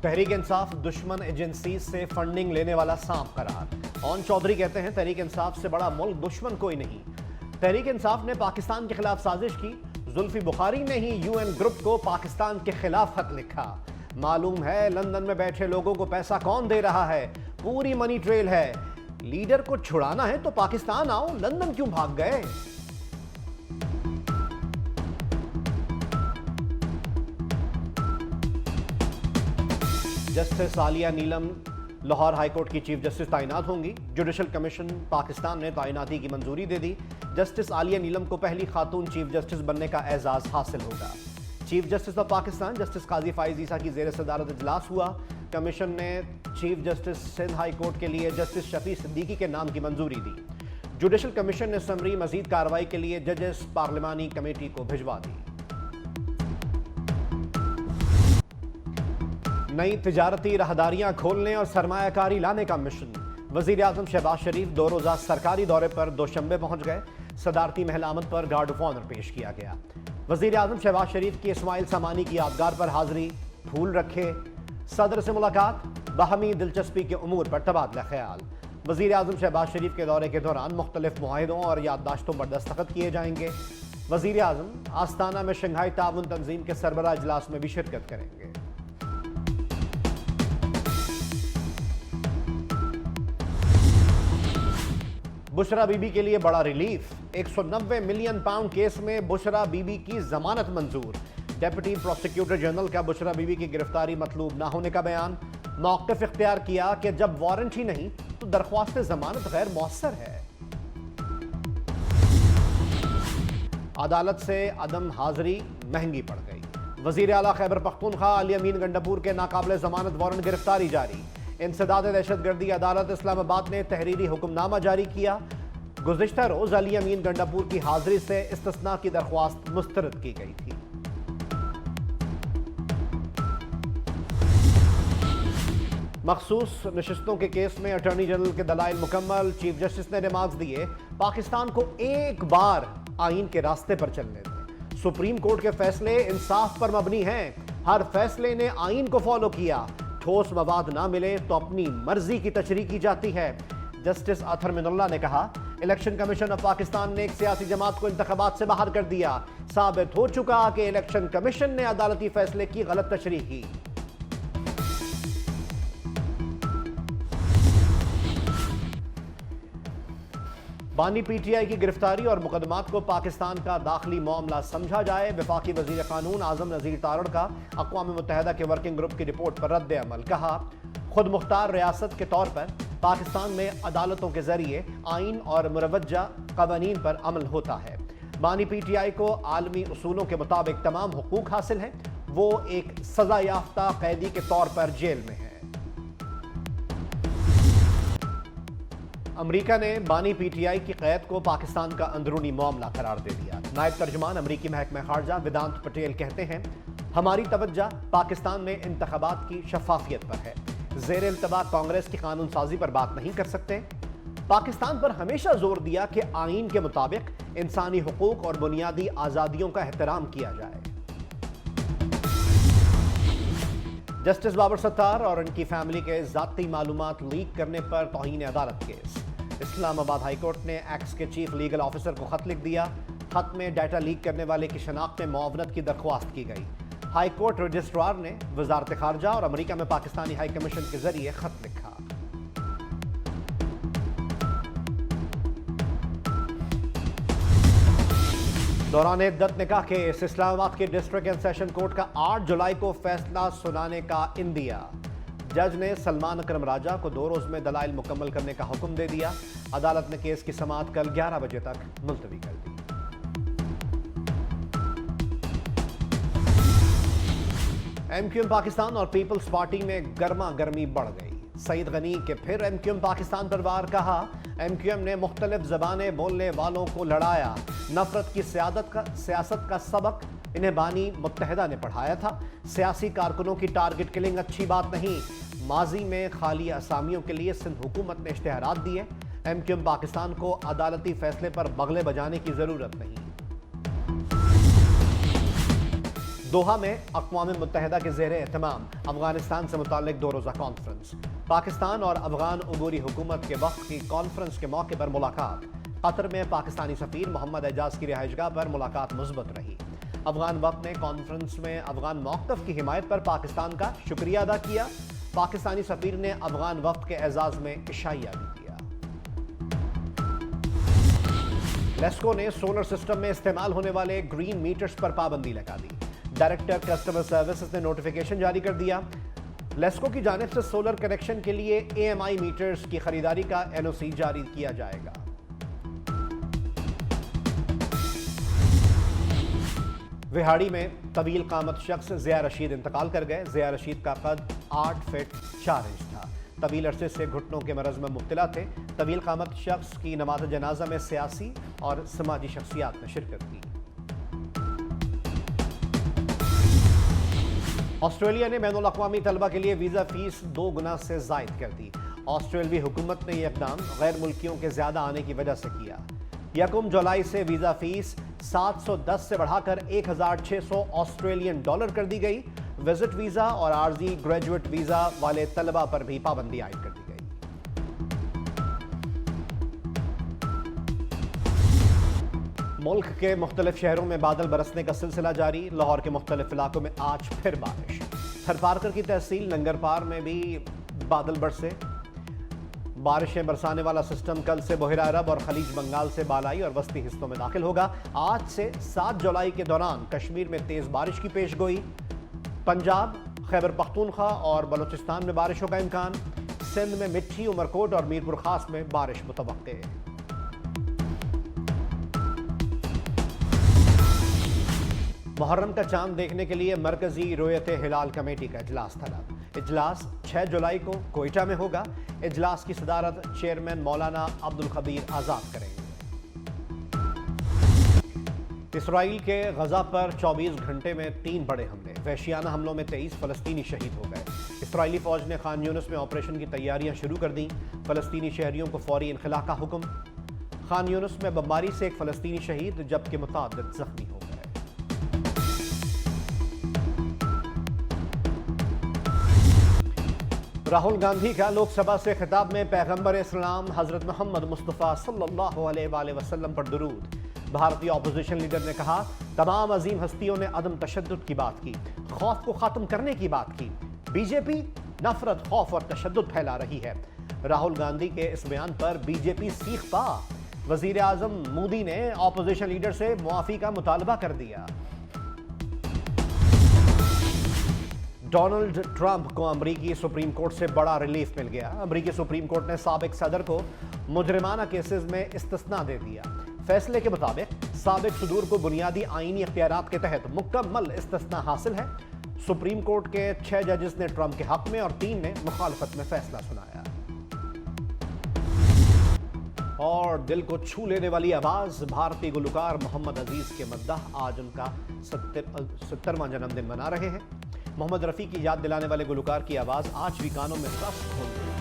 तहरीक इंसाफ दुश्मन एजेंसी से फंडिंग लेने वाला सांप करार। ओन चौधरी कहते हैं तहरीक इंसाफ से बड़ा मुल्क दुश्मन कोई नहीं। तहरीक इंसाफ ने पाकिस्तान के खिलाफ साजिश की। जुल्फी बुखारी ने ही यूएन ग्रुप को पाकिस्तान के खिलाफ खत लिखा। मालूम है लंदन में बैठे लोगों को पैसा कौन दे रहा है, पूरी मनी ट्रेल है। लीडर को छुड़ाना है तो पाकिस्तान आओ, लंदन क्यों भाग गए। जस्टिस आलिया नीलम लाहौर हाईकोर्ट की चीफ जस्टिस तैनात होंगी। जुडिशल कमीशन पाकिस्तान ने तैनाती की मंजूरी दे दी। जस्टिस आलिया नीलम को पहली खातून चीफ जस्टिस बनने का एजाज हासिल होगा। Chief justice of Pakistan justice Qazi Faez Isa की जेर सदारत इजलास हुआ। कमीशन ने chief justice Sindh high court के लिए जस्टिस शफी सिद्दीकी के नाम की मंजूरी दी। जुडिशल कमीशन ने समरी मजीद कार्रवाई के लिए जजेस पार्लिमानी कमेटी को भिजवा दी। नई तिजारती राहदारियां खोलने और सरमायाकारी लाने का मिशन। वजीर आजम शहबाज शरीफ 2 रोजा सरकारी दौरे पर दोशंबे पहुंच गए। सदारती महल आमद पर गार्ड ऑफ ऑनर पेश किया गया। वजीर आजम शहबाज शरीफ की इस्माइल समानी की यादगार पर हाजिरी, फूल रखे। सदर से मुलाकात, बाहमी दिलचस्पी के उमूर पर तबादला ख्याल। वजीर आजम शहबाज शरीफ के दौरे के दौरान मुख्तलिफ मुआहिदों और याददाश्तों पर दस्तखत किए जाएंगे। वजीर आजम आस्ताना में शंघाई ताउन तंजीम के सरबराह इजलास में भी शिरकत करेंगे। बुशरा बीबी के लिए बड़ा रिलीफ। 190 मिलियन पाउंड केस में बुशरा बीबी की जमानत मंजूर। डेप्यूटी प्रोसिक्यूटर जनरल का बुशरा बीबी की गिरफ्तारी मतलूब ना होने का बयान। मौक़िफ़ इख्तियार किया कि जब वारंट ही नहीं तो दरख्वास्त जमानत गैर मौसर है। अदालत से अदम हाजिरी महंगी पड़ गई। वजीर आला खैबर पख्तूनख्वा अली अमीन गंडापुर के नाकाबिल जमानत वारंट गिरफ्तारी जारी। इंसदाद दहशतगर्दी अदालत इस्लामाबाद ने तहरीरी हुक्मनामा जारी किया। गुज़िश्ता रोज अली अमीन गंडापुर की हाजिरी से इस्तिस्ना की दरख्वास्त मुस्तरद की गई थी। मखसूस नशिस्तों के केस में अटॉर्नी जनरल के दलाइल मुकम्मल। चीफ जस्टिस ने रिमार्क्स दिए, पाकिस्तान को एक बार आईन के रास्ते पर चलने दें। सुप्रीम कोर्ट के फैसले इंसाफ पर मबनी हैं। हर फैसले ने आईन को फॉलो किया। ठोस मवाद ना मिले तो अपनी मर्जी की तशरीह की जाती है। जस्टिस अतहर मिनुल्लाह ने कहा, इलेक्शन कमीशन ऑफ पाकिस्तान ने एक सियासी जमात को इंतखाबात से बाहर कर दिया। साबित हो चुका कि इलेक्शन कमीशन ने अदालती फैसले की गलत तशरीह की। बानी पीटीआई की गिरफ्तारी और मुकदमात को पाकिस्तान का दाखिली मामला समझा जाए। वफाकी वजीर कानून आजम नज़ीर तारड़ का अक़वाम मुत्तहिदा के वर्किंग ग्रुप की रिपोर्ट पर रद्द अमल। कहा, खुद मुख्तार रियासत के तौर पर पाकिस्तान में अदालतों के जरिए आइन और मुरवज्जा कवानीन पर अमल होता है। बानी पीटीआई को आलमी उसूलों के मुताबिक तमाम हुकूक हासिल हैं। वो एक सजा याफ्ता कैदी के तौर पर जेल में है। अमेरिका ने बानी पीटीआई की कैद को पाकिस्तान का अंदरूनी मामला करार दे दिया। नायब तर्जुमान अमरीकी महकमा खारजा वेदांत पटेल कहते हैं, हमारी तवज्जो पाकिस्तान में इंतखाबात की शफाफियत पर है। ज़ेर इल्तवा कांग्रेस की कानून साजी पर बात नहीं कर सकते। पाकिस्तान पर हमेशा जोर दिया कि आईन के मुताबिक इंसानी हुकूक और बुनियादी आज़ादियों का एहतराम किया जाए। जस्टिस बाबर सत्तार और उनकी फैमिली के ज़ाती मालूमात लीक करने पर तौहीन अदालत केस। इस्लामाबाद हाईकोर्ट ने एक्स के चीफ लीगल ऑफिसर को खत लिख दिया। खत में डाटा लीक करने वाले की शनाख्त में मुआवनत की दरख्वास्त की गई। हाईकोर्ट रजिस्ट्रार ने वजारत खारजा और अमेरिका में पाकिस्तानी हाई कमीशन के जरिए खत लिखा। दौरान इद्दत निकाह केस। इस्लामाबाद के डिस्ट्रिक्ट एंड सेशन कोर्ट का 8 जुलाई को फैसला सुनाने का इंदिया। जज ने सलमान अकरम राजा को 2 रोज में दलाइल मुकम्मल करने का हुक्म दे दिया। अदालत ने केस की समाअत कल 11 बजे तक मुलतवी कर दी। एमक्यूएम पाकिस्तान और पीपल्स पार्टी में गर्मा गर्मी बढ़ गई। सईद गनी के फिर एमक्यूएम पाकिस्तान पर वार। कहा, एमक्यूएम ने मुख्तलिफ जबानें बोलने वालों को लड़ाया। नफरत की सियासत का सबक इन्हें बानी मुत्तहिदा ने पढ़ाया था। सियासी कारकुनों की टारगेट किलिंग अच्छी बात नहीं। माजी में खाली असामियों के लिए सिंध हुकूमत ने इश्तिहारात दिए। एमक्यूएम पाकिस्तान को अदालती फैसले पर बगले बजाने की जरूरत नहीं। दोहा में अक़वाम मुत्तहिदा के ज़ेर एहतमाम अफगानिस्तान से मुताल्लिक़ 2 रोज़ा कॉन्फ्रेंस। पाकिस्तान और अफगान अबूरी हुकूमत के वक्त की कॉन्फ्रेंस के मौके पर मुलाकात। कतर में पाकिस्तानी सफ़ीर मोहम्मद एजाज की रिहाइशगाह पर मुलाकात मुस्बत रही। अफगान वक्त ने कॉन्फ्रेंस में अफगान मौक़िफ़ की हिमायत पर पाकिस्तान का शुक्रिया अदा किया। पाकिस्तानी सफ़ीर ने अफगान वक्त के एजाज़ में इशाइया भी किया। लेस्को ने सोलर सिस्टम में इस्तेमाल होने वाले ग्रीन मीटर्स पर पाबंदी लगा दी। डायरेक्टर कस्टमर सर्विसेज ने नोटिफिकेशन जारी कर दिया। लेस्को की जानिब से सोलर कनेक्शन के लिए AMI मीटर्स की खरीदारी का NOC जारी किया जाएगा। विहाड़ी में तवील कामत शख्स ज़िया रशीद इंतकाल कर गए। ज़िया रशीद का कद 8 फीट 4 इंच था। तवील अरसे से घुटनों के मरज़ में मुब्तला थे। तवील कामत शख्स की नमाज जनाजा में सियासी और समाजी शख्सियात ने शिरकत की। ऑस्ट्रेलिया ने बैनुल अक़वामी तलबा के लिए वीज़ा फ़ीस 2 गुना से ज़ायद कर दी। ऑस्ट्रेलवी हुकूमत ने यह इक़दाम गैर मुल्कियों के ज़्यादा आने की वजह से किया। 1 जुलाई से वीज़ा फ़ीस 710 से बढ़ाकर 1600 ऑस्ट्रेलियन डॉलर कर दी गई। विजिट वीज़ा और आर्जी ग्रेजुएट वीज़ा वाले तलबा पर भी पाबंदी आयद कर दी गई। मुल्क के मुख्तलिफ शहरों में बादल बरसने का सिलसिला जारी। लाहौर के मुख्तलिफ इलाकों में आज फिर बारिश। थरपारकर की तहसील लंगरपार में भी बादल बरसे। बारिशें बरसाने वाला सिस्टम कल से बहिरा अरब और खलीज बंगाल से बालाई और वस्ती हिस्सों में दाखिल होगा। आज से 7 जुलाई के दौरान कश्मीर में तेज बारिश की पेशगोई। पंजाब, खैबर पख्तूनख्वा और बलूचिस्तान में बारिशों का इम्कान। सिंध में मिट्ठी, उमरकोट और मीरपुर खास में बारिश मुतवक्के। मुहर्रम का चांद देखने के लिए मरकजी रोयत हिलाल कमेटी का इजलास तलब। इजलास 6 जुलाई को कोयटा में होगा। इजलास की सदारत चेयरमैन मौलाना अब्दुल खबीर आज़ाद करेंगे। इसराइल के गजा पर 24 घंटे में 3 बड़े हमले। वहशियाना हमलों में 23 फ़लस्तीनी शहीद हो गए। इसराइली फ़ौज ने खान यूनिस में ऑपरेशन की तैयारियां शुरू कर दी। फ़लस्तीनी शहरियों को फौरी इनखला का हुक्म। खान यूनिस में बमबारी से 1 फ़लस्तीनी शहीद जबकि मुतअद्दिद ज़ख्मी हो गए। राहुल गांधी का लोकसभा से खिताब में पैगंबर इस्लाम हजरत मोहम्मद मुस्तफ़ा सल्लल्लाहु अलैहि वसल्लम पर दुरूद। भारतीय अपोजिशन लीडर ने कहा, तमाम अजीम हस्तियों ने अदम तशद्दुद की बात की, खौफ को खत्म करने की बात की। बीजेपी नफरत, खौफ और तशद्दुद फैला रही है। राहुल गांधी के इस बयान पर बीजेपी सीख पा। वजीर आजम मोदी ने अपोजिशन लीडर से मुआफी का मुतालबा कर दिया। डोनाल्ड ट्रंप को अमरीकी सुप्रीम कोर्ट से बड़ा रिलीफ मिल गया। अमरीकी सुप्रीम कोर्ट ने साबिक सदर को मुजरिमाना केसेस में इस्तिस्ना दे दिया। फैसले के मुताबिक साबिक सदूर को बुनियादी आईनी इख्तियारात के तहत मुकम्मल इस्तिस्ना हासिल है। सुप्रीम कोर्ट के 6 जजेस ने ट्रंप के हक में और 3 ने मुखालफत में फैसला सुनाया। और दिल को छू लेने वाली आवाज भारतीय गुलकार मोहम्मद अजीज के मद्दाह आज उनका 70वां जन्मदिन मना रहे हैं। मोहम्मद रफ़ी की याद दिलाने वाले गुलकार की आवाज़ आज भी कानों में रस खोल